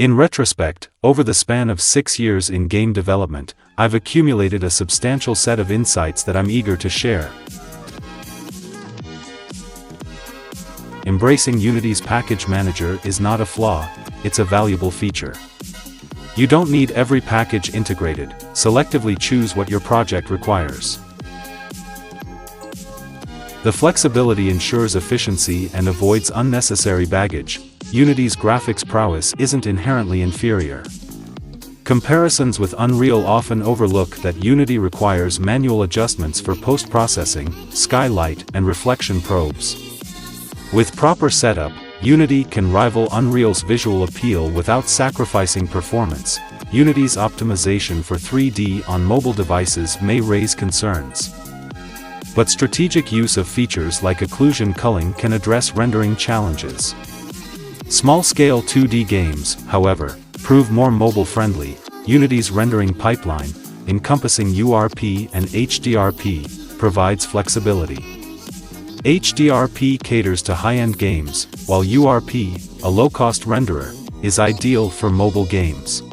In retrospect, over the span of 6 years in game development, I've accumulated a substantial set of insights that I'm eager to share. Embracing Unity's package manager is not a flaw, it's a valuable feature. You don't need every package integrated, selectively choose what your project requires. The flexibility ensures efficiency and avoids unnecessary baggage. Unity's graphics prowess isn't inherently inferior. Comparisons with Unreal often overlook that Unity requires manual adjustments for post-processing, skylight, and reflection probes. With proper setup, Unity can rival Unreal's visual appeal without sacrificing performance. Unity's optimization for 3D on mobile devices may raise concerns. But strategic use of features like occlusion culling can address rendering challenges. Small-scale 2D games, however, prove more mobile-friendly. Unity's rendering pipeline, encompassing URP and HDRP, provides flexibility. HDRP caters to high-end games, while URP, a low-cost renderer, is ideal for mobile games.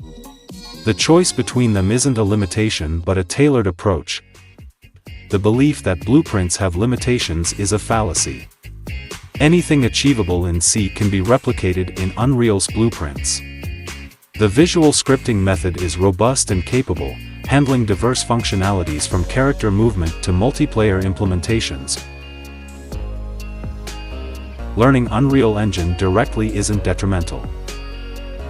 The choice between them isn't a limitation but a tailored approach. The belief that blueprints have limitations is a fallacy. Anything achievable in C can be replicated in Unreal's blueprints. The visual scripting method is robust and capable, handling diverse functionalities from character movement to multiplayer implementations. Learning Unreal Engine directly isn't detrimental.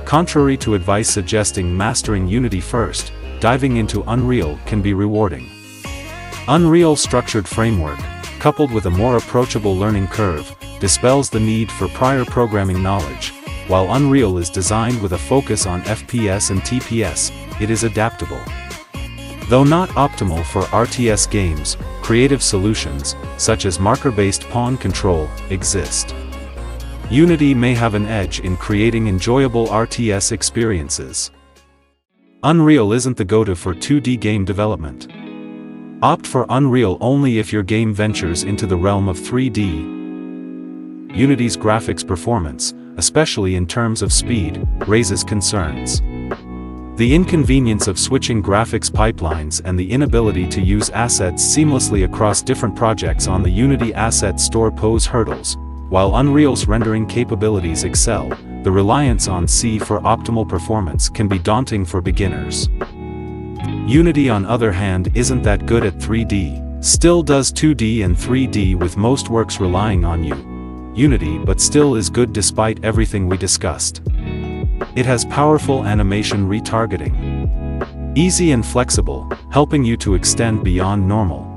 Contrary to advice suggesting mastering Unity first, diving into Unreal can be rewarding. Unreal's structured framework, coupled with a more approachable learning curve, dispels the need for prior programming knowledge. While Unreal is designed with a focus on FPS and TPS, it is adaptable. Though not optimal for RTS games, creative solutions, such as marker-based pawn control, exist. Unity may have an edge in creating enjoyable RTS experiences. Unreal isn't the go-to for 2D game development. Opt for Unreal only if your game ventures into the realm of 3D. Unity's graphics performance, especially in terms of speed, raises concerns. The inconvenience of switching graphics pipelines and the inability to use assets seamlessly across different projects on the Unity Asset Store pose hurdles. While Unreal's rendering capabilities excel, the reliance on C for optimal performance can be daunting for beginners. Unity, on the other hand, isn't that good at 3D, still does 2D and 3D with most works relying on Unity, but still is good despite everything we discussed. It has powerful animation retargeting. Easy and flexible, helping you to extend beyond normal.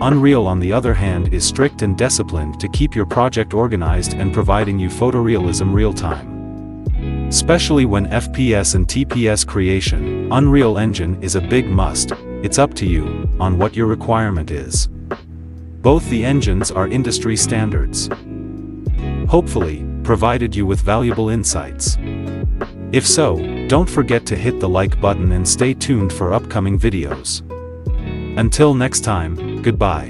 Unreal, on the other hand, is strict and disciplined to keep your project organized and providing you photorealism real-time. Especially when FPS and TPS creation, Unreal Engine is a big must. It's up to you on what your requirement is. Both the engines are industry standards. Hopefully, provided you with valuable insights. If so, don't forget to hit the like button and stay tuned for upcoming videos. Until next time, goodbye.